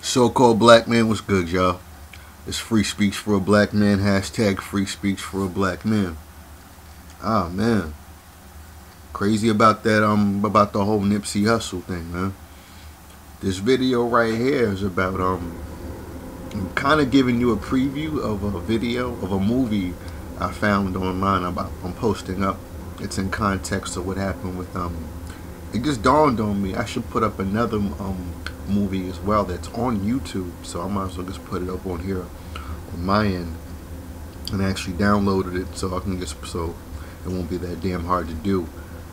So-called black man, what's good, y'all? It's free speech for a black man. Hashtag free speech for a black man. Ah, man. Crazy about that, about the whole Nipsey Hussle thing, man. This video right here is about, I'm kind of giving you a preview of a video of a movie I found online. I'm posting up. It's in context of what happened with, it just dawned on me I should put up another, movie as well that's on YouTube, so I might as well just put it up on here on my end, and I actually downloaded it so I can just, so it won't be that damn hard to do.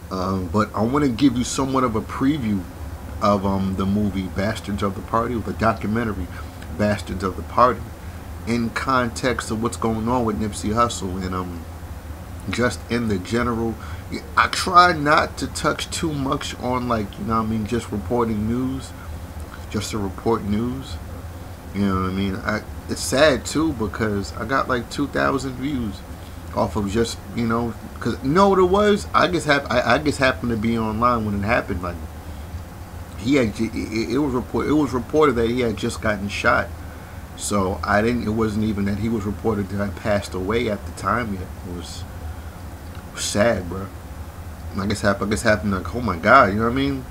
But I want to give you somewhat of a preview of the movie Bastards of the Party, or the documentary Bastards of the Party, in context of what's going on with Nipsey Hussle, and just in the general. I try not to touch too much on, like, you know what I mean, just reporting news, just to report news. You know what I mean? It's sad too, because I got like 2,000 views off of just, you know, because you know what it was? I just happened to be online when it happened. Like, he had, it was reported that he had just gotten shot. So it wasn't even that he was reported to have passed away at the time yet. It was sad, bro. I guess happened like, oh my God, you know what I mean?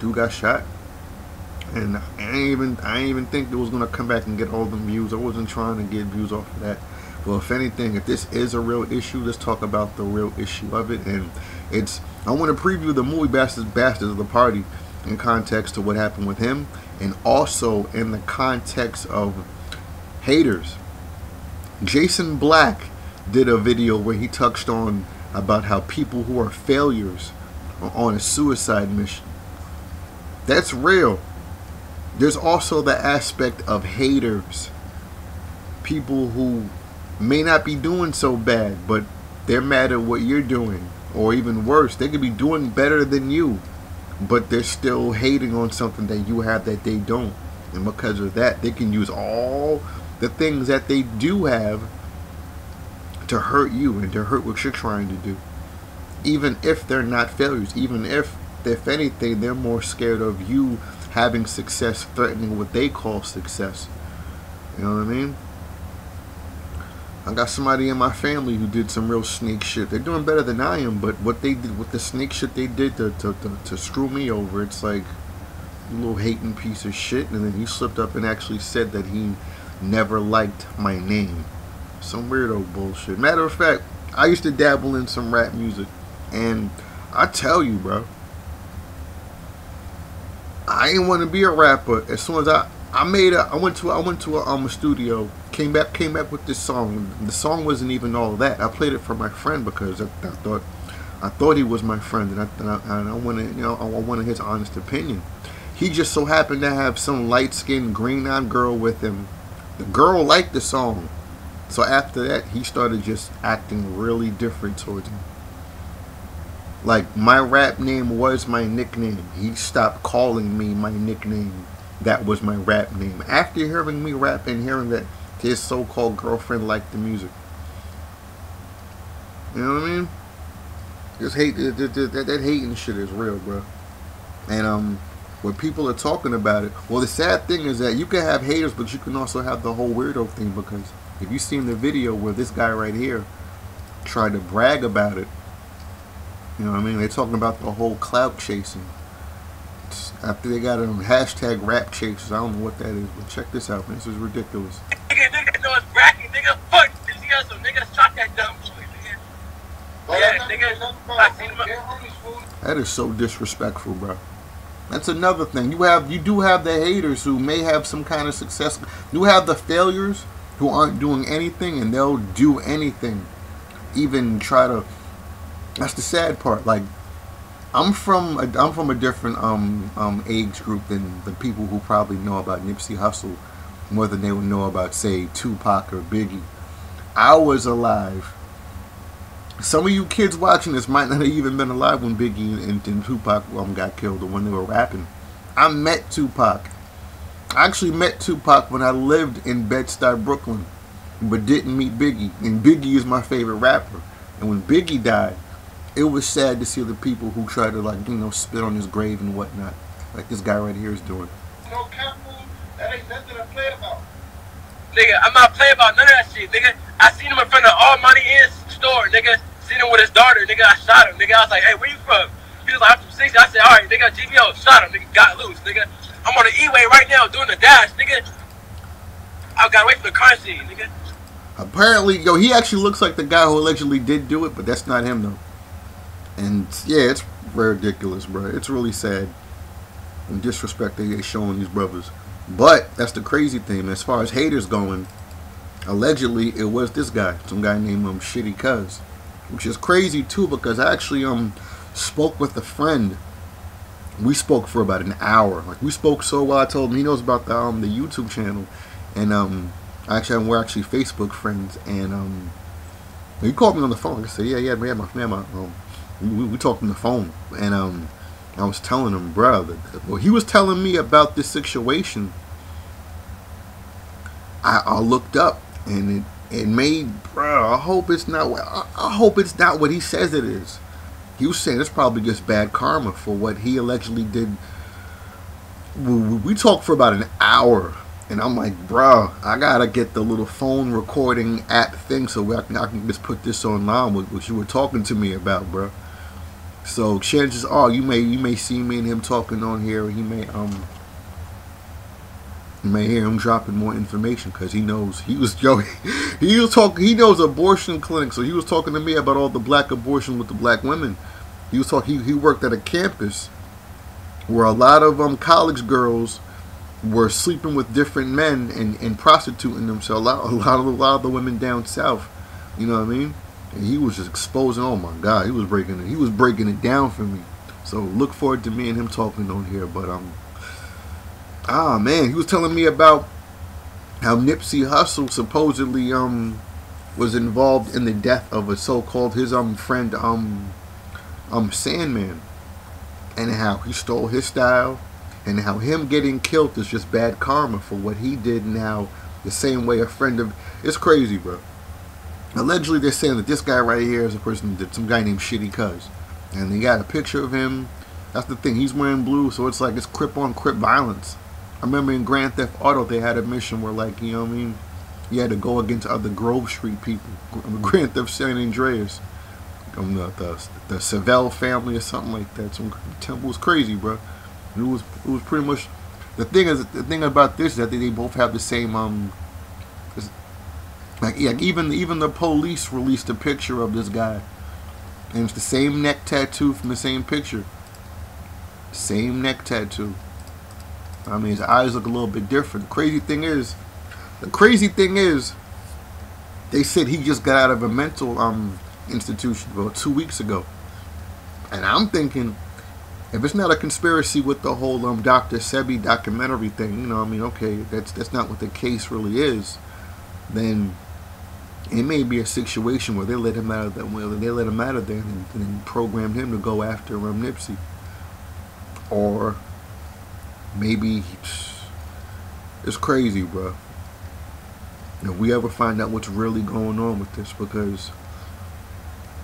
Dude got shot. And I ain't even think it was gonna come back and get all them views. I wasn't trying to get views off of that. Well, if anything, if this is a real issue, let's talk about the real issue of it. And I want to preview the movie Bastards of the Party in context to what happened with him, and also in the context of haters. Jason Black did a video where he touched on about how people who are failures are on a suicide mission. That's real. There's also the aspect of haters. People who may not be doing so bad, but they're mad at what you're doing. Or even worse, they could be doing better than you, but they're still hating on something that you have that they don't. And because of that, they can use all the things that they do have to hurt you and to hurt what you're trying to do. Even if they're not failures, even if anything, they're more scared of you having success, threatening what they call success. You know what I mean? I got somebody in my family who did some real snake shit. They're doing better than I am, but what they did with the snake shit they did to screw me over, it's like, you little hating piece of shit. And then he slipped up and actually said that he never liked my name. Some weirdo bullshit. Matter of fact, I used to dabble in some rap music, and I tell you, bro, I didn't want to be a rapper. As soon as I went to a studio, came back with this song. The song wasn't even all that. I played it for my friend because I thought he was my friend, and I wanted, you know, I wanted his honest opinion. He just so happened to have some light-skinned, green-eyed girl with him. The girl liked the song, so after that, he started just acting really different towards me. Like, my rap name was my nickname. He stopped calling me my nickname. That was my rap name. After hearing me rap and hearing that his so-called girlfriend liked the music. You know what I mean? Just hate, that hating shit is real, bro. And when people are talking about it, well, the sad thing is that you can have haters, but you can also have the whole weirdo thing, because if you've seen the video where this guy right here tried to brag about it, you know what I mean? They're talking about the whole clout chasing. After they got it on hashtag rap chasers, I don't know what that is, but check this out, man. This is ridiculous. Nigga, no, it's bracket, nigga. Fuck, nigga, nigga, stop that dumb shit, nigga. Yeah, nigga, I seen him. That is so disrespectful, bro. That's another thing. You do have the haters who may have some kind of success. You have the failures who aren't doing anything, and they'll do anything, even try to. That's the sad part. Like, I'm from a different age group than the people who probably know about Nipsey Hussle more than they would know about, say, Tupac or Biggie. I was alive. Some of you kids watching this might not have even been alive when Biggie and Tupac got killed, or when they were rapping. I met Tupac. I actually met Tupac when I lived in Bed-Stuy, Brooklyn, but didn't meet Biggie. And Biggie is my favorite rapper. And when Biggie died, it was sad to see the people who try to, like, you know, spit on his grave and whatnot, like this guy right here is doing. No capital, That ain't nothing to play about. Nigga, I'm not playing about none of that shit, nigga. I seen him in front of All Money In's store, nigga. Seen him with his daughter, nigga. I shot him, nigga. I was like, hey, where you from? He was like, I'm from 60. I said, all right, nigga, GBO, shot him, nigga. Got loose, nigga. I'm on the E-way right now doing the dash, nigga. I got away from the crime scene, nigga. Apparently, yo, he actually looks like the guy who allegedly did do it, but that's not him, though. And, yeah, it's ridiculous, bro. It's really sad. And disrespect they showing these brothers. But, that's the crazy thing. As far as haters going, allegedly, it was this guy. Some guy named Shittycuz. Which is crazy, too, because I actually spoke with a friend. We spoke for about an hour. Like, we spoke so well, I told him he knows about the YouTube channel. And, we're actually Facebook friends, and he called me on the phone. I said, yeah, we talked on the phone, and I was telling him, bro, well, he was telling me about this situation. I looked up, and it made, bro, I hope it's not what he says it is. He was saying it's probably just bad karma for what he allegedly did. We talked for about an hour. And I'm like, bro, I gotta get the little phone recording app thing so I can just put this online with what you were talking to me about, bro. So chances are you may see me and him talking on here. You may hear him dropping more information because he knows he was talking. He knows abortion clinics, so he was talking to me about all the black abortion with the black women. He was talking. He worked at a campus where a lot of college girls were sleeping with different men and prostituting themselves. A lot of the women down south, you know what I mean? And he was just exposing. Oh my God, he was breaking it down for me. So look forward to me and him talking on here. But man, he was telling me about how Nipsey Hussle supposedly was involved in the death of a so-called his friend Sandman, and how he stole his style. And how him getting killed is just bad karma for what he did, and how the same way a friend of... It's crazy, bro. Allegedly, they're saying that this guy right here is a person, some guy named Shittycuz. And they got a picture of him. That's the thing. He's wearing blue, so it's like it's Crip on Crip violence. I remember in Grand Theft Auto, they had a mission where, like, you know what I mean? You had to go against other Grove Street people. Grand Theft San Andreas. The Savelle family or something like that. Some temple was crazy, bro. It was pretty much the thing about this is that they both have the same even the police released a picture of this guy, and it's the same neck tattoo from the same picture. Same neck tattoo. I mean, his eyes look a little bit different. The crazy thing is they said he just got out of a mental institution about 2 weeks ago, and I'm thinking, if it's not a conspiracy with the whole Dr. Sebi documentary thing, you know, I mean, okay, that's not what the case really is. Then it may be a situation where they let him out of that. They let him out of there and programmed him to go after Nipsey, or maybe it's crazy, bro. If we ever find out what's really going on with this, because.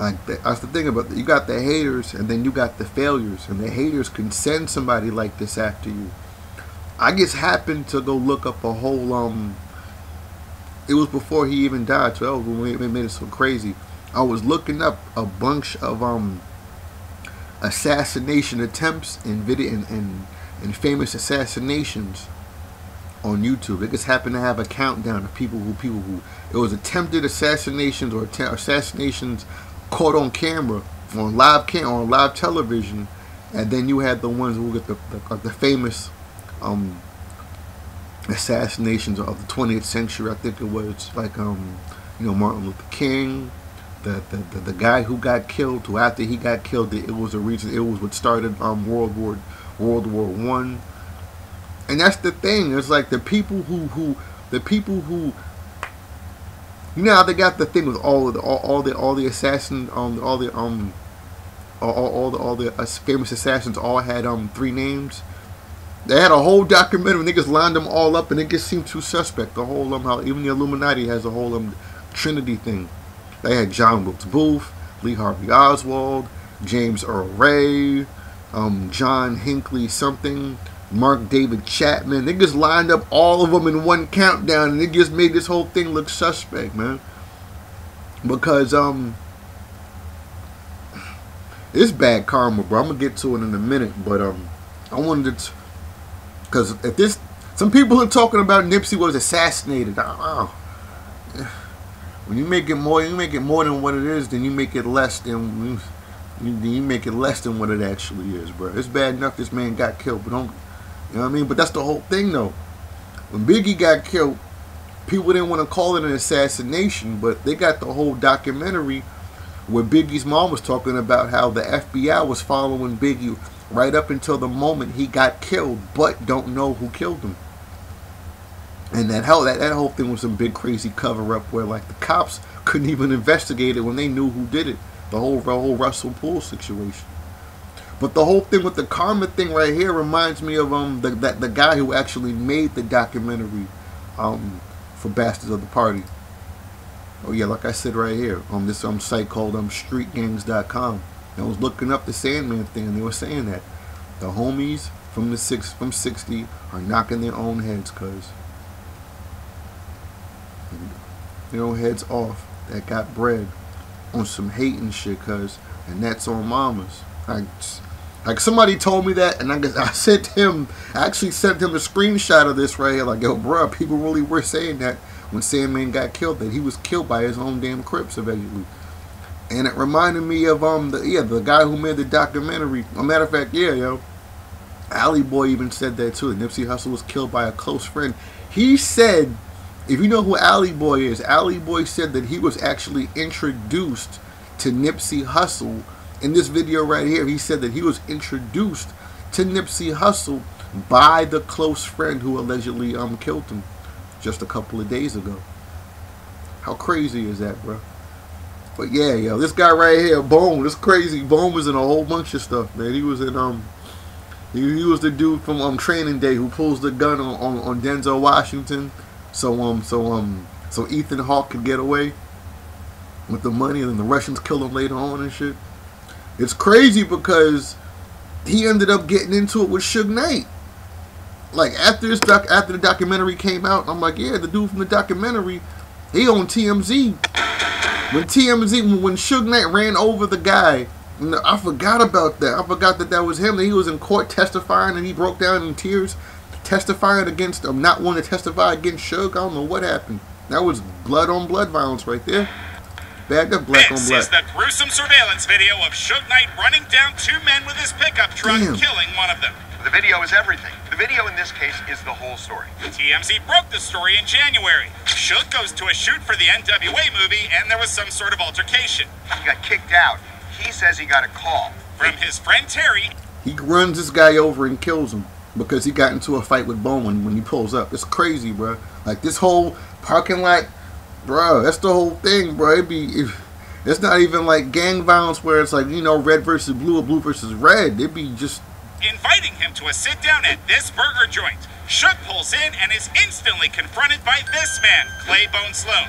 Like that's the thing about it. You got the haters, and then you got the failures, and the haters can send somebody like this after you. I just happened to go look up a whole it was before he even died, so that was what made it so crazy. I was looking up a bunch of assassination attempts and and famous assassinations on YouTube. They just happened to have a countdown of people who it was attempted assassinations or assassinations caught on camera, on live television, and then you had the ones who get the famous assassinations of the 20th century. I think it was like Martin Luther King, the guy who got killed, who after he got killed, it was what started World War I. And that's the thing. It's like the people who you know how they got the thing with all the assassins, all the famous assassins all had 3 names. They had a whole documentary. Niggas lined them all up, and it just seemed too suspect. The whole how even the Illuminati has a whole Trinity thing. They had John Wilkes Booth, Lee Harvey Oswald, James Earl Ray, John Hinckley something. Mark David Chapman. They just lined up all of them in one countdown, and it just made this whole thing look suspect, man. Because it's bad karma, bro. I'm gonna get to it in a minute, but I wanted to, because if this, some people are talking about Nipsey was assassinated. When you make it more than what it is, then you make it less than what it actually is, bro. It's bad enough this man got killed, but don't, you know what I mean? But that's the whole thing, though. When Biggie got killed, people didn't want to call it an assassination, but they got the whole documentary where Biggie's mom was talking about how the FBI was following Biggie right up until the moment he got killed, but don't know who killed him. And that whole thing was some big crazy cover up where like the cops couldn't even investigate it when they knew who did it. The whole Russell Poole situation. But the whole thing with the karma thing right here reminds me of the guy who actually made the documentary for Bastards of the Party. Oh yeah, like I said right here on this site called streetgangs.com. I was looking up the Sandman thing, and they were saying that the homies from 60 are knocking their own heads, cuz their own heads off that got bread on some hating shit, cuz, and that's on mamas. Like somebody told me that, and I actually sent him a screenshot of this right here. Like, yo, bro, people really were saying that when Sandman got killed, that he was killed by his own damn Crips eventually. And it reminded me of the guy who made the documentary. A matter of fact, yeah, yo, Alley Boy even said that too. Nipsey Hussle was killed by a close friend. He said, if you know who Alley Boy is, Alley Boy said that he was actually introduced to Nipsey Hussle. In this video right here, he said that he was introduced to Nipsey Hussle by the close friend who allegedly killed him just a couple of days ago. How crazy is that, bro? But yeah, yo, this guy right here, Bone, this crazy. Bone was in a whole bunch of stuff, man. He was in he was the dude from Training Day who pulls the gun on Denzel Washington, so Ethan Hawke could get away with the money, and then the Russians kill him later on and shit. It's crazy because he ended up getting into it with Suge Knight. Like after the documentary came out, I'm like, yeah, the dude from the documentary, he on TMZ. When Suge Knight ran over the guy, I forgot about that. I forgot that was him. That he was in court testifying, and he broke down in tears, testifying against not wanting to testify against Suge. I don't know what happened. That was blood on blood violence right there. Bad enough black on black. This is the gruesome surveillance video of Suge Knight running down two men with his pickup truck, killing one of them. The video is everything. The video in this case is the whole story. TMZ broke the story in January. Suge goes to a shoot for the NWA movie, and there was some sort of altercation. He got kicked out. He says he got a call from his friend Terry. He runs this guy over and kills him because he got into a fight with Bone when he pulls up. It's crazy, bro. Like this whole parking lot, bro. That's the whole thing, bro. It's not even like gang violence where it's like, you know, red versus blue or blue versus red. It'd be just inviting him to a sit-down at this burger joint. Suge pulls in and is instantly confronted by this man, Clay Bone Sloan.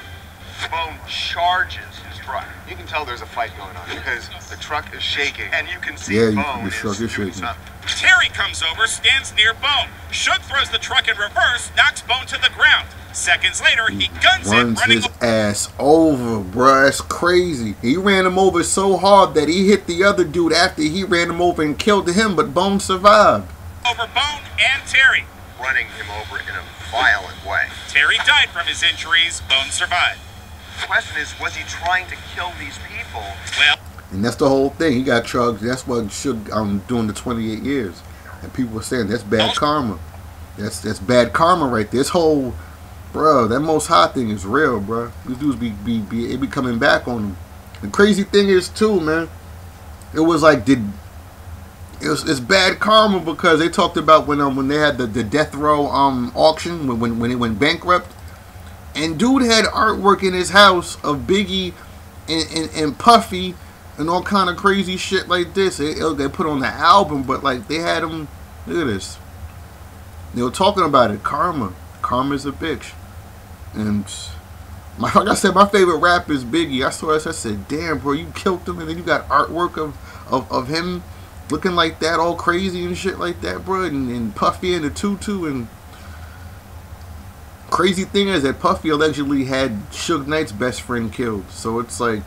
Bone charges his truck. You can tell there's a fight going on because the truck is shaking, and you can see Bone is doing something. Terry comes over, stands near Bone. Suge throws the truck in reverse, knocks Bone to the ground. Seconds later, he guns him, running his ass over, bruh. That's crazy. He ran him over so hard that he hit the other dude after he ran him over and killed him, but Bone survived. Over Bone and Terry. Running him over in a violent way. Terry died from his injuries. Bone survived. The question is, was he trying to kill these people? Well, and that's the whole thing. He got charged. That's what Suge doing the 28 years. And people were saying that's bad karma. That's bad karma right there. This whole, bro, that Most High thing is real, bro. These dudes be coming back on them. The crazy thing is too, man. It was like it's bad karma because they talked about when they had the death row auction when it went bankrupt, and dude had artwork in his house of Biggie and Puffy and all kind of crazy shit like this. They put on the album, but like they had him. Look at this. They were talking about it. Karma's a bitch. And like I said, my favorite rapper is Biggie. I saw this. I said, damn, bro, you killed him, and then you got artwork of him looking like that, all crazy and shit like that, bro, and Puffy in the tutu. And crazy thing is that Puffy allegedly had Suge Knight's best friend killed. So it's like,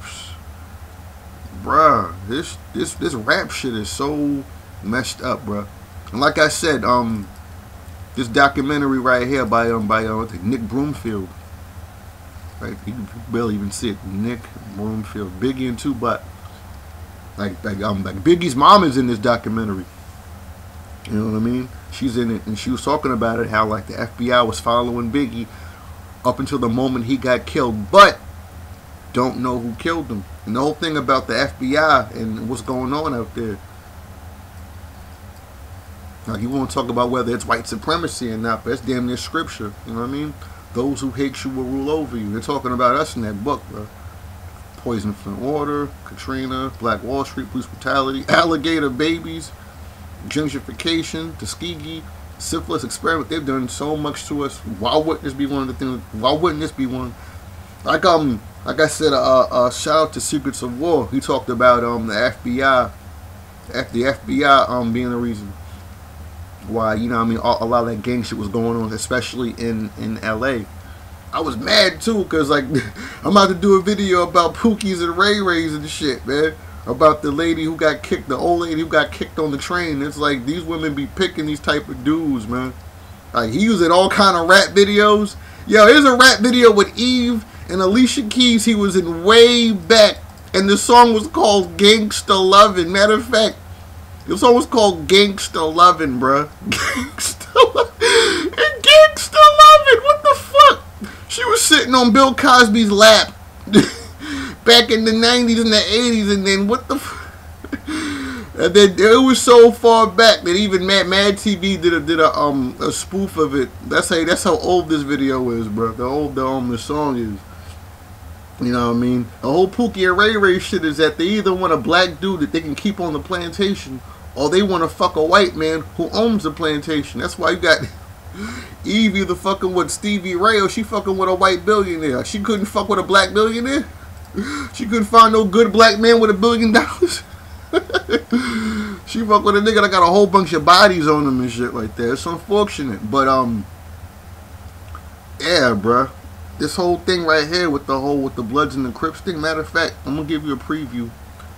bruh, this rap shit is so messed up, bruh. And like I said, this documentary right here by Nick Broomfield, right? You can barely even see it. Nick Broomfield, Biggie and Tupac. Like Biggie's mom is in this documentary. You know what I mean? She's in it, and she was talking about it, how like the FBI was following Biggie up until the moment he got killed, but don't know who killed him. And the whole thing about the FBI and what's going on out there. Like, you want to talk about whether it's white supremacy or not, but it's damn near scripture. You know what I mean? Those who hate you will rule over you. They're talking about us in that book, bro. Poison Flint Water, Katrina, Black Wall Street, police brutality, alligator babies, gentrification, Tuskegee, syphilis experiment. They've done so much to us. Why wouldn't this be one of the things? Why wouldn't this be one? Like I said, shout out to Secrets of War. He talked about the FBI being the reason why, you know what I mean, a lot of that gang shit was going on, especially in LA. I was mad too, because like I'm about to do a video about Pookies and Ray Rays and shit, man. About the lady who got kicked, the old lady who got kicked on the train. It's like these women be picking these type of dudes, man. Like, he was in all kind of rap videos. Yo, here's a rap video with Eve and Alicia Keys. He was in way back, and the song was called Gangsta Lovin'. Matter of fact, the song was called Gangsta Lovin', bruh. Gangsta Lovin'. Gangsta Lovin'. What the fuck? She was sitting on Bill Cosby's lap back in the 90s and the 80s, and then what the fuck? And then it was so far back that even Mad TV did a spoof of it. That's how old this video is, bro. The song is. You know what I mean? The whole Pookie and Ray Ray shit is that they either want a black dude that they can keep on the plantation, or they want to fuck a white man who owns the plantation. That's why you got Eve either fucking with Stevie Ray or she fucking with a white billionaire. She couldn't fuck with a black billionaire. She couldn't find no good black man with $1 billion. She fuck with a nigga that got a whole bunch of bodies on him and shit like that. It's unfortunate, but yeah, bruh. This whole thing right here with the Bloods and the Crips thing. Matter of fact, I'm gonna give you a preview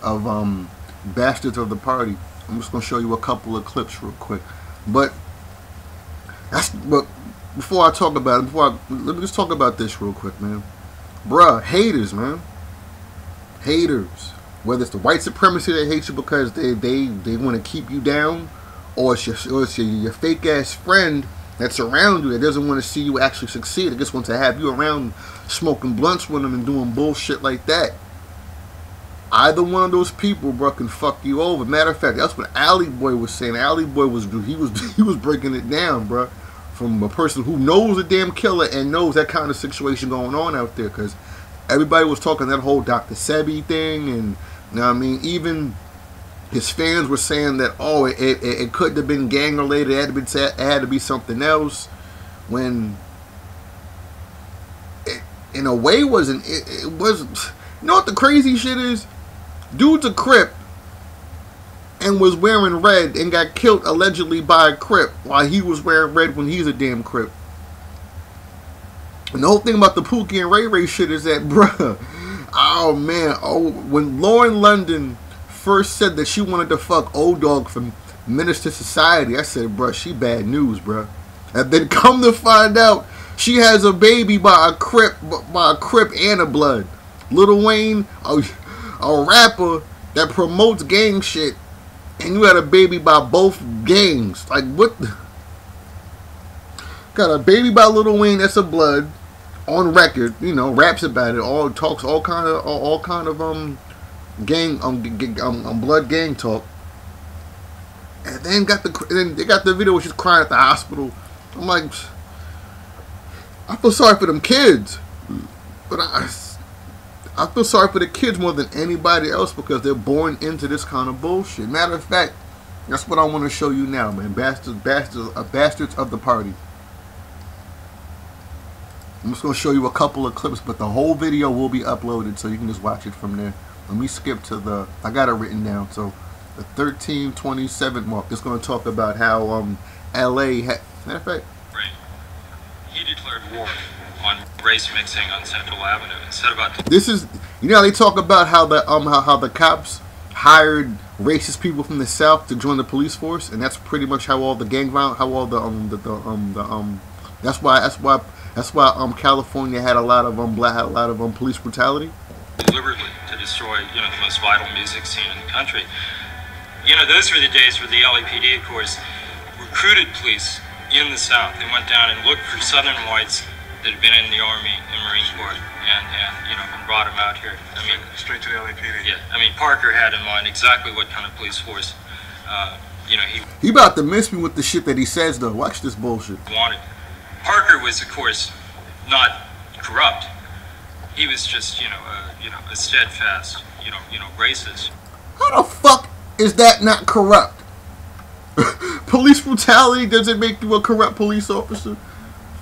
of Bastards of the Party. I'm just gonna show you a couple of clips real quick. But before I talk about it, let me just talk about this real quick, man. Bruh, haters, man. Haters. Whether it's the white supremacy that hates you because they want to keep you down, or it's your fake ass friend that's around you that doesn't want to see you actually succeed. It just wants to have you around smoking blunts with them and doing bullshit like that. Either one of those people, bro, can fuck you over. Matter of fact, that's what Alley Boy was saying. Alley Boy was breaking it down, bro, from a person who knows a damn killer and knows that kind of situation going on out there. Because everybody was talking that whole Dr. Sebi thing, and you know what I mean, even his fans were saying that, oh, it couldn't have been gang related. It had to be something else. When it, in a way, wasn't. It was. You know what the crazy shit is? Dude's a Crip and was wearing red and got killed allegedly by a Crip while he was wearing red when he's a damn Crip. And the whole thing about the Pookie and Ray Ray shit is that, bruh, oh man, when Lauren London first said that she wanted to fuck Old Dog from Menace to Society, I said, bruh, she bad news, bruh. And then come to find out, she has a baby by a Crip and a Blood. Lil Wayne, a rapper that promotes gang shit, and you had a baby by both gangs. Like, what the? Got a baby by Lil Wayne that's a Blood, on record, you know, raps about it, talks all kind of gang Blood gang talk. And then they got the video where she's crying at the hospital. I'm like, I feel sorry for them kids, but I feel sorry for the kids more than anybody else because they're born into this kind of bullshit. Matter of fact, that's what I want to show you now, man. Bastards of the Party. I'm just going to show you a couple of clips, but the whole video will be uploaded, so you can just watch it from there. Let me skip to I got it written down, so the 1327 mark. It's going to talk about how L.A. had. Matter of fact, right. He declared war on race mixing on Central Avenue and said about this is, you know, they talk about how the cops hired racist people from the South to join the police force, and that's pretty much how all the gang violence, how all that's why California had a lot of police brutality. Deliberately to destroy, you know, the most vital music scene in the country. You know, those were the days where the LAPD, of course, recruited police in the South. They went down and looked for Southern whites that had been in the Army and Marine Corps, and you know, and brought them out here. I mean, straight to the LAPD. Yeah, I mean, Parker had in mind exactly what kind of police force, you know, he about to miss me with the shit that he says though. Watch this bullshit. Wanted. Parker was, of course, not corrupt. He was just, you know, a steadfast, you know, racist. How the fuck is that not corrupt? Police brutality doesn't make you a corrupt police officer.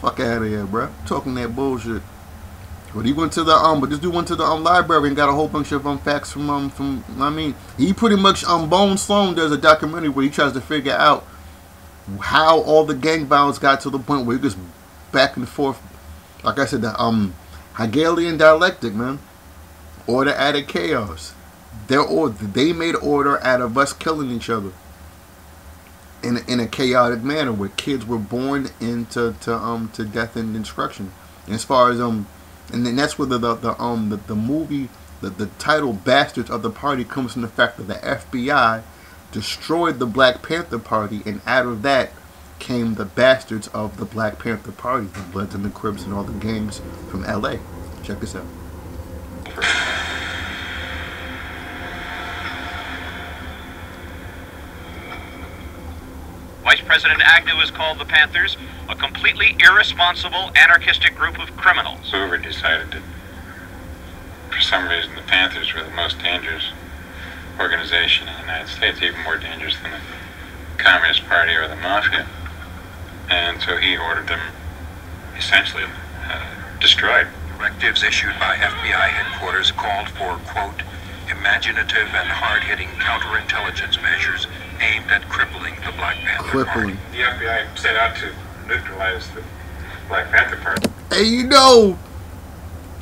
Fuck out of here, bro. Talking that bullshit. But he went to the but this dude went to the library and got a whole bunch of facts from I mean, he pretty much Bone Sloan does a documentary where he tries to figure out how all the gang violence got to the point where it goes back and forth. Like I said, the Hegelian dialectic, man. Order out of chaos. They made order out of us killing each other in a chaotic manner, where kids were born into to death and destruction. And as far as and then that's where the movie, the title "Bastards of the Party" comes from the fact that the FBI destroyed the Black Panther Party, and out of that came the bastards of the Black Panther Party, the Bloods and the Crips and all the gangs from LA. Check this out. Vice President Agnew has called the Panthers a completely irresponsible, anarchistic group of criminals. Hoover decided that for some reason the Panthers were the most dangerous organization in the United States, even more dangerous than the Communist Party or the Mafia. And so he ordered them essentially destroyed. Directives issued by FBI headquarters called for, quote, imaginative and hard-hitting counterintelligence measures aimed at crippling the Black Panther Party. The FBI set out to neutralize the Black Panther Party. Hey, you know,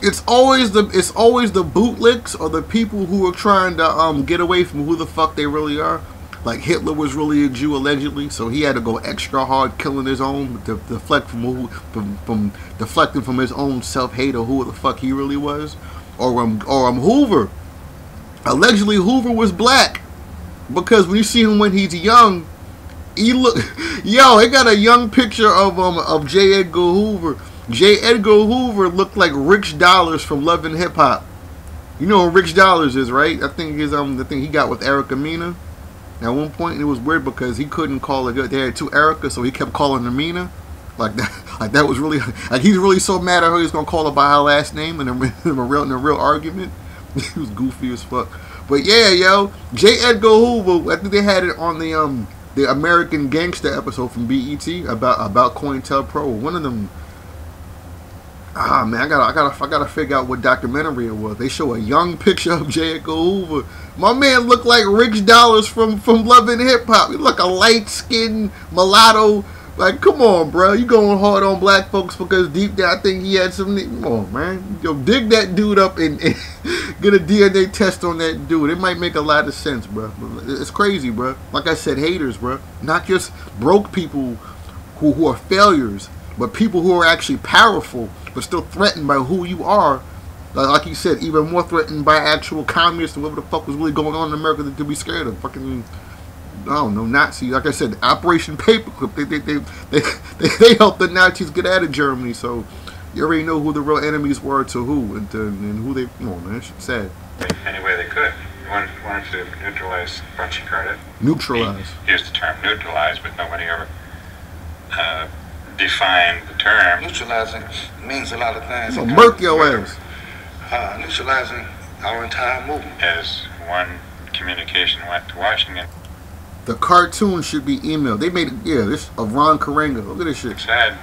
it's always the bootlicks or the people who are trying to get away from who the fuck they really are. Like Hitler was really a Jew allegedly, so he had to go extra hard killing his own to deflect from deflecting from his own self-hate or who the fuck he really was. Or Hoover. Allegedly Hoover was black, because when you see him when he's young, he look they got a young picture of J. Edgar Hoover. J. Edgar Hoover looked like Rich Dollars from Love and Hip Hop. You know who Rich Dollars is, right? I think his the thing he got with Erica Mena. At one point, it was weird because he couldn't call it. They had two Erica, so he kept calling her Mina. Like that was really like he's really so mad at her he's gonna call her by her last name in a real argument. He was goofy as fuck. But yeah, yo, J. Edgar Hoover. I think they had it on the American Gangster episode from BET about COINTELPRO. One of them. Ah man, I gotta figure out what documentary it was. They show a young picture of J. Edgar Hoover. My man looked like Rich Dollars from Love and Hip Hop. He looked like a light skinned mulatto. Like, come on, bro. You going hard on black folks because deep down I think he had some. Come on, man. Yo, dig that dude up and get a DNA test on that dude. It might make a lot of sense, bro. It's crazy, bro. Like I said, haters, bro. Not just broke people who are failures, but people who are actually powerful but still threatened by who you are. Like you said, even more threatened by actual communists and whatever the fuck was really going on in America that to be scared of. Fucking, I don't know, Nazis. Like I said, Operation Paperclip. They helped the Nazis get out of Germany. So you already know who the real enemies were to who and who they. Come on, man, it's sad. Any way they could. Wanted to neutralize Bunchy Carter. Neutralize. He used the term neutralize, but nobody ever defined the term. Neutralizing means a lot of things. So murk your ass. Neutralizing our entire movement. As one communication went to Washington. The cartoon should be emailed. They made it, yeah, this of Ron Karenga. Look at this shit. Said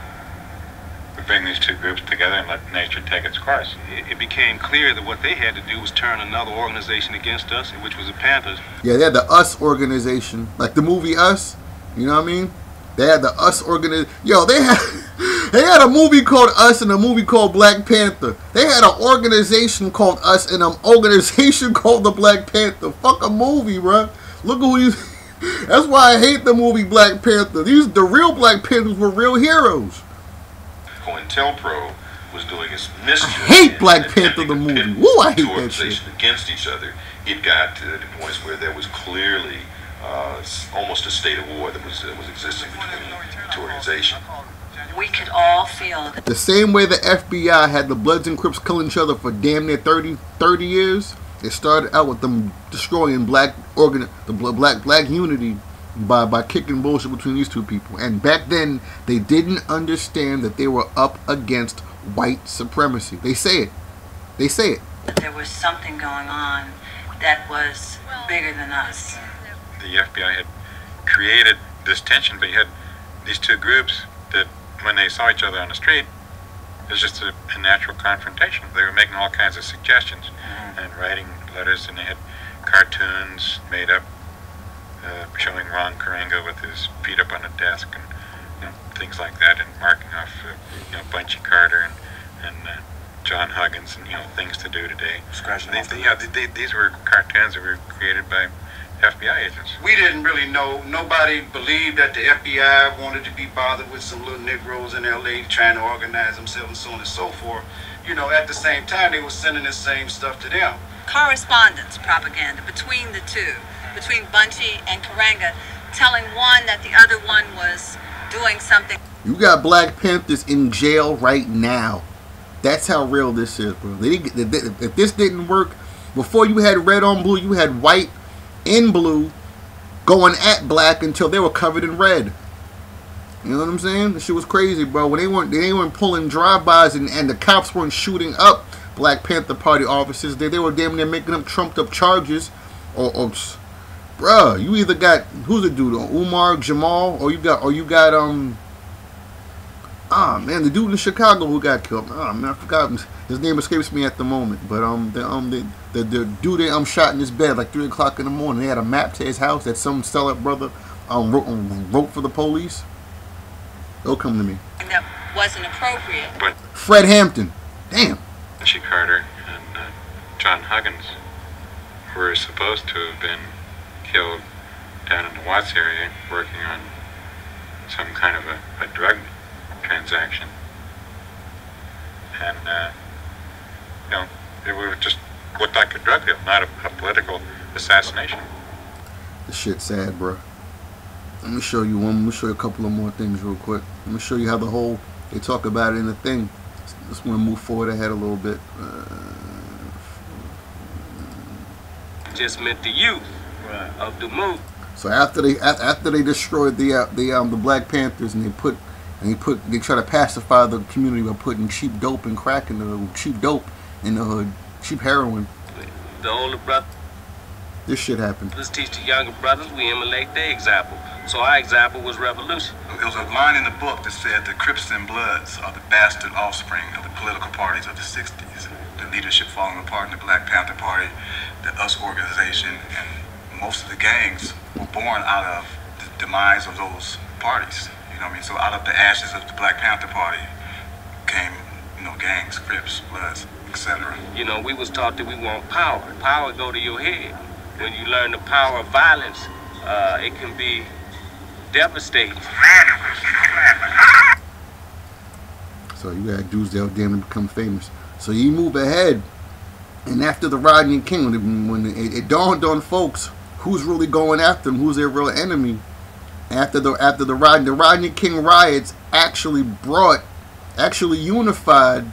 we bring these two groups together and let nature take its course. It became clear that what they had to do was turn another organization against us, which was the Panthers. Yeah, they had the US organization, like the movie Us. You know what I mean? They had the Us organization. Yo, they had a movie called Us and a movie called Black Panther. They had an organization called Us and an organization called the Black Panther. Fuck a movie, bruh. Look at who you. That's why I hate the movie Black Panther. The real Black Panthers were real heroes. COINTELPRO was doing its mischief. I hate Black Panther the movie. Woo, I hate that shit. Against each other. It got to the points where there was clearly almost a state of war that was existing between the two organizations. We could all feel the same way the FBI had the Bloods and Crips killing each other for damn near 30 years. It started out with them destroying black unity by kicking bullshit between these two people. And back then, they didn't understand that they were up against white supremacy. They say it. They say it. There was something going on that was bigger than us. The FBI had created this tension, but you had these two groups that, when they saw each other on the street, it was just a natural confrontation. They were making all kinds of suggestions and writing letters, and they had cartoons made up showing Ron Karenga with his feet up on a desk and things like that, and marking off Bunchy Carter and John Huggins and things to do today. These were cartoons that were created by FBI agents. We didn't really know. Nobody believed that the FBI wanted to be bothered with some little Negroes in LA trying to organize themselves and so on and so forth. At the same time, they were sending the same stuff to them. Correspondence propaganda between the two, between Bunchy and Karenga, telling one that the other one was doing something. You got Black Panthers in jail right now. That's how real this is, bro. If this didn't work, before you had red on blue, you had white in blue going at black until they were covered in red. You know what I'm saying? This shit was crazy, bro. When they weren't pulling drive-bys and the cops weren't shooting up Black Panther Party officers, they were damn near making up trumped up charges. Or bruh, you either got, who's the dude, Umar Jamal, or you got man, the dude in Chicago who got killed. Man, I forgot, his name escapes me at the moment. But the dude that shot in his bed like 3 o'clock in the morning. They had a map to his house that some sellout brother wrote for the police. They'll come to me. That wasn't appropriate. But Fred Hampton, damn. Bunchy Carter and John Huggins were supposed to have been killed down in the Watts area working on some kind of a drug transaction, and it would just look like a drug deal, not a political assassination. This shit's sad, bro. Let me show you one. Let me show you a couple of more things real quick. Let me show you how they talk about it in the thing. Just want to move forward ahead a little bit. Just meant the youth of the move. So after they destroyed the Black Panthers and they try to pacify the community by putting cheap dope and crack in the hood, cheap heroin. The older brother. This shit happened. Let's teach the younger brothers. We emulate their example. So our example was revolution. There was a line in the book that said the Crips and Bloods are the bastard offspring of the political parties of the 60s. The leadership falling apart in the Black Panther Party, the US organization, and most of the gangs were born out of the demise of those parties. You know what I mean? So out of the ashes of the Black Panther Party came, gangs, Crips, Bloods, etc. We was taught that we want power. Power go to your head. When you learn the power of violence, it can be devastating. So you got dudes that damn near become famous. So you move ahead, and after the Rodney King, when it dawned on folks who's really going after them, who's their real enemy. After the Rodney King riots actually unified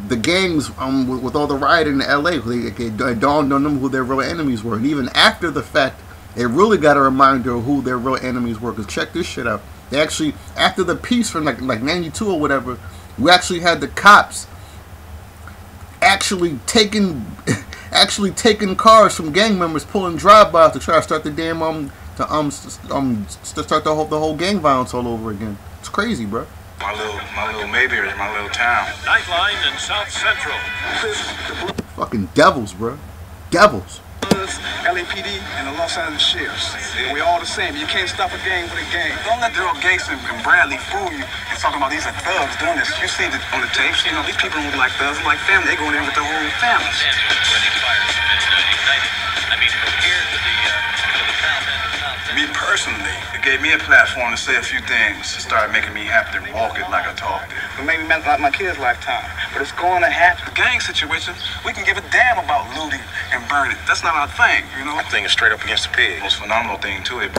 the gangs with all the rioting in LA. It dawned on them who their real enemies were, and even after the fact, they really got a reminder of who their real enemies were. Cause check this shit out. They actually, after the peace from like '92 or whatever, we actually had the cops actually taking cars from gang members, pulling drive-bys to try to start the damn start the whole gang violence all over again. It's crazy, bro. My little Mayberry, my little town. Nightline in South Central. Fucking devils, bro. Devils. LAPD and the Los Angeles Sheriffs. We all the same. You can't stop a gang with a gang. Don't let Daryl Gates and Bradley fool you and talking about these are thugs doing this. You see on the tapes, you know, these people don't look like thugs, they're like family. They going in with their whole families. Me personally, it gave me a platform to say a few things. It started making me happy to walk it like I talked it. But maybe not my kids' lifetime. But it's going to happen. The gang situation, we can give a damn about looting and burning. That's not our thing, you know? That thing is straight up against the pigs. Most phenomenal thing to it.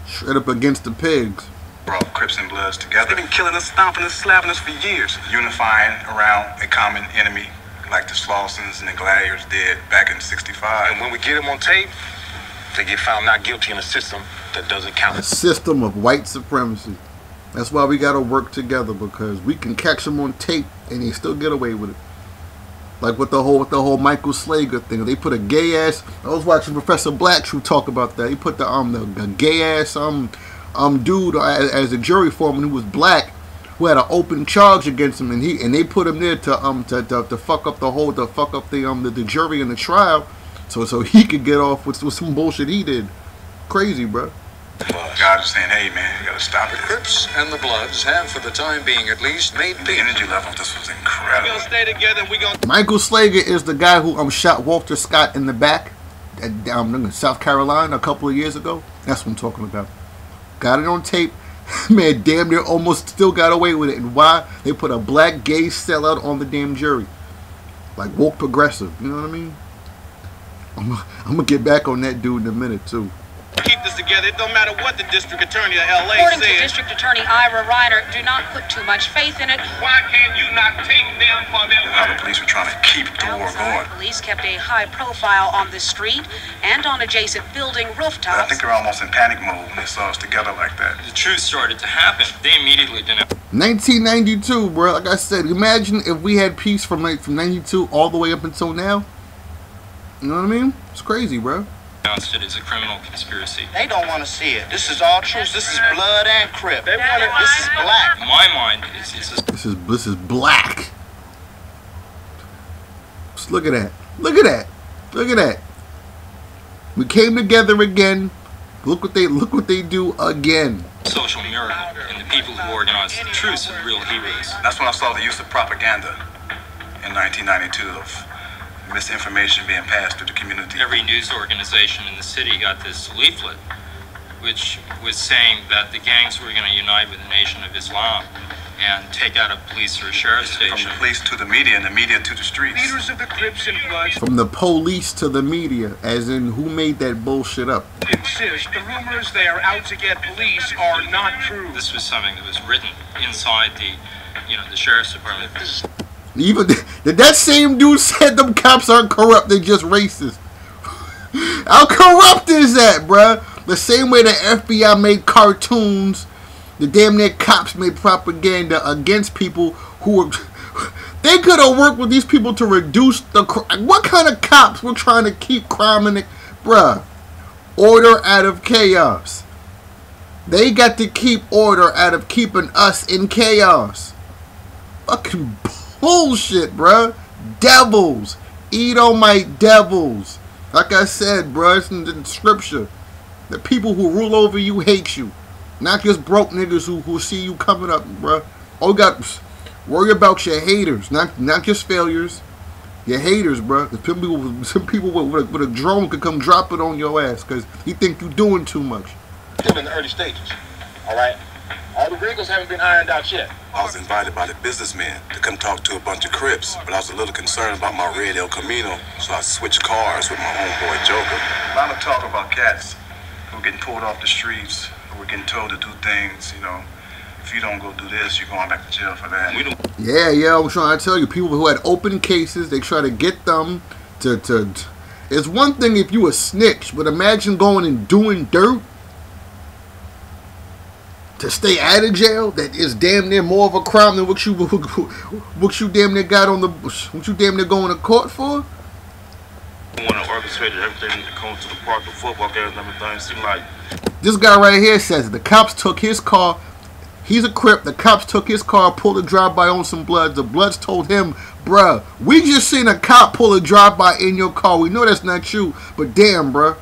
Straight up against the pigs. Brought Crips and Bloods together. They've been killing us, stomping us, slapping us for years. Unifying around a common enemy like the Slawsons and the Gladiators did back in '65. And when we get them on tape, they get found not guilty in a system that doesn't count. A system of white supremacy. That's why we gotta work together, because we can catch them on tape and they still get away with it. Like with the whole Michael Slager thing. They put a gay ass. I was watching Professor Blackshoe talk about that. He put the gay ass dude as a jury foreman who was black, who had an open charge against him, and they put him there to fuck up the jury and the trial. So he could get off with some bullshit he did. Crazy, bro. God is saying, hey man, you gotta stop it. The Crips and the Bloods have, for the time being at least, made the energy level. This was incredible. We're gonna stay together and we gonna. Michael Slager is the guy who shot Walter Scott in the back at South Carolina a couple of years ago. That's what I'm talking about. Got it on tape. Man, damn near almost still got away with it. And why? They put a black gay sellout on the damn jury. Like woke progressive. You know what I mean? I'm gonna get back on that dude in a minute too. Keep this together. It don't matter what the district attorney of LA According says. to District Attorney Ira Reiner, do not put too much faith in it. Why can't you not take them for their How the police were trying to keep the war going. Police kept a high profile on the street and on adjacent building rooftops. I think they're almost in panic mode when they saw us together like that. The truth started to happen. They immediately denounced. 1992, bro. Like I said, imagine if we had peace from 92 all the way up until now. You know what I mean? It's crazy, bro. Announced it as a criminal conspiracy. They don't want to see it. This is all truth. This is blood and Crip. They want it. This is black. In my mind, this is black. Just look at that. Look at that. Look at that. We came together again. Look what they do again. Social miracle, and the people who organized the truth are the real heroes. That's when I saw the use of propaganda in 1992 of misinformation being passed through the community. Every news organization in the city got this leaflet, which was saying that the gangs were going to unite with the Nation of Islam and take out a police or a sheriff's station. From the police to the media and the media to the streets. Leaders of the Crips and Bloods. From the police to the media, as in who made that bullshit up. Insist the rumors they are out to get police are not true. This was something that was written inside the sheriff's department. Even that same dude said them cops aren't corrupt, they just racist. How corrupt is that, bruh? The same way the FBI made cartoons, the damn near cops made propaganda against people who were... They could have worked with these people to reduce the crime. What kind of cops were trying to keep crime in the... Bruh. Order out of chaos. They got to keep order out of keeping us in chaos. Fucking bullshit, bruh. Devils. Edomite devils. Like I said, bruh, it's in the scripture. The people who rule over you hate you. Not just broke niggas who see you coming up, bruh. Oh, you got worry about your haters, not just failures. Your haters, bruh. Some people with a drone could come drop it on your ass because you think you doing too much. Still in the early stages, all right? All the wrinkles haven't been ironed out yet. I was invited by the businessman to come talk to a bunch of Crips, but I was a little concerned about my red El Camino, so I switched cars with my homeboy Joker. A lot of talk about cats who are getting pulled off the streets, who are getting told to do things, you know. If you don't go do this, you're going back to jail for that. Yeah, I'm trying to tell you, people who had open cases, they try to get them to it's one thing if you a snitch, but imagine going and doing dirt to stay out of jail. That is damn near more of a crime than what you damn near got on the what you damn near going to court for. When I orchestrated everything that comes to the park, the football games and everything, seemed like this guy right here says the cops took his car He's a Crip. The cops took his car, pulled a drive-by on some Bloods. The Bloods told him, bruh, we just seen a cop pull a drive-by in your car. We know that's not you, but damn, bruh.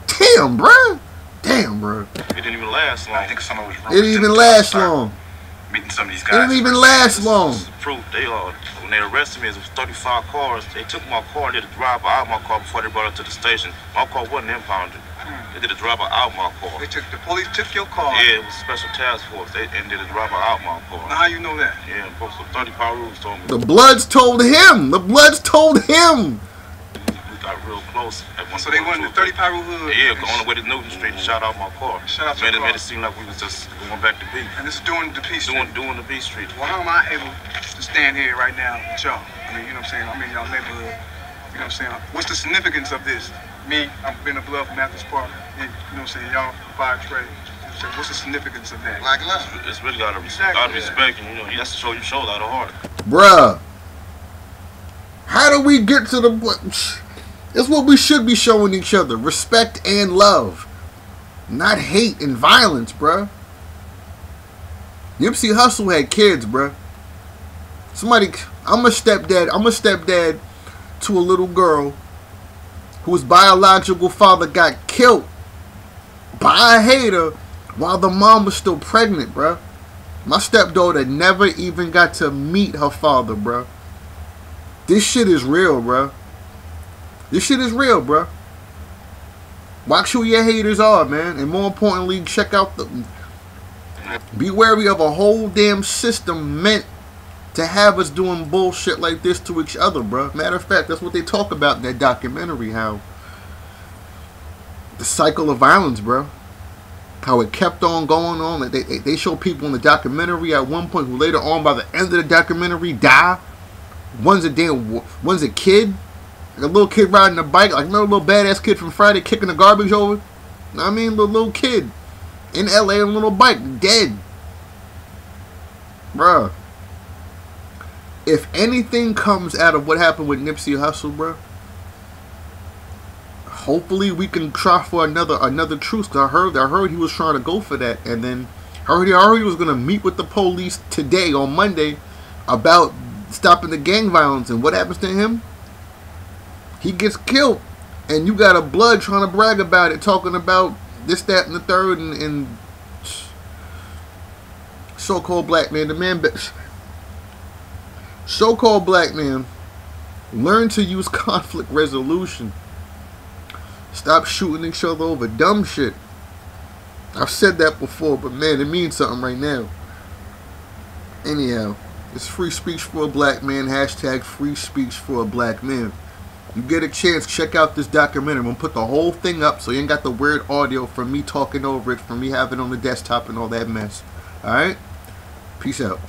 Damn, bruh. Damn, bruh. It didn't even last long. I think some of us it didn't even last long. Meeting some of these guys. It didn't even last long. This is proof. When they arrested me, it was 35 cars. They took my car and did a drive-by out my car before they brought it to the station. My car wasn't impounded. They did a drive-by out my car. The police took your car. Yeah, it was special task force. They did a drive-by out my car. Now how you know that? Yeah, folks with 35 rules told me. The Bloods told him. The Bloods told him. We got real close. So they went to 35 hood. Yeah, on the way to Newton Street and shot out my car. Made it seem like we was just going back to B. And this is doing the B Street. Doing the B Street. Well, how am I able to stand here right now with y'all? I mean, you know what I'm saying? I'm in y'all neighborhood. You know what I'm saying? What's the significance of this? Me, I've been a blood from Matthews Park. You know what I'm saying? Y'all fire trade. What's the significance of that? Black love. It's really out of respect, and you know, that's to show you show a lot of heart. Bruh. How do we get to the... It's what we should be showing each other. Respect and love. Not hate and violence, bruh. Nipsey Hussle had kids, bruh. I'm a stepdad to a little girl whose biological father got killed by a hater while the mom was still pregnant, bruh. My stepdaughter never even got to meet her father, bruh. This shit is real, bruh. This shit is real, bruh. Watch who your haters are, man. And more importantly, check out the... Be wary of a whole damn system meant to have us doing bullshit like this to each other, bruh. Matter of fact, that's what they talk about in that documentary, how... The cycle of violence, bruh. How it kept on going on. Like they show people in the documentary at one point who later on, by the end of the documentary, die. One's a kid. Like a little kid riding a bike, like another little badass kid from Friday kicking the garbage over. You know what I mean? Little kid in LA on a little bike, dead. Bruh. If anything comes out of what happened with Nipsey Hussle, bruh, hopefully we can try for another truce. Cause I heard he was trying to go for that, and then I heard he was gonna meet with the police today on Monday about stopping the gang violence. And what happens to him? He gets killed, and you got a Blood trying to brag about it, talking about this, that, and the third, and so-called black man. The man, so-called black man, learn to use conflict resolution. Stop shooting each other over dumb shit. I've said that before, but man, it means something right now. Anyhow, it's free speech for a black man. Hashtag free speech for a black man. You get a chance, check out this documentary. I'm going to put the whole thing up so you ain't got the weird audio from me talking over it, from me having it on the desktop and all that mess. Alright? Peace out.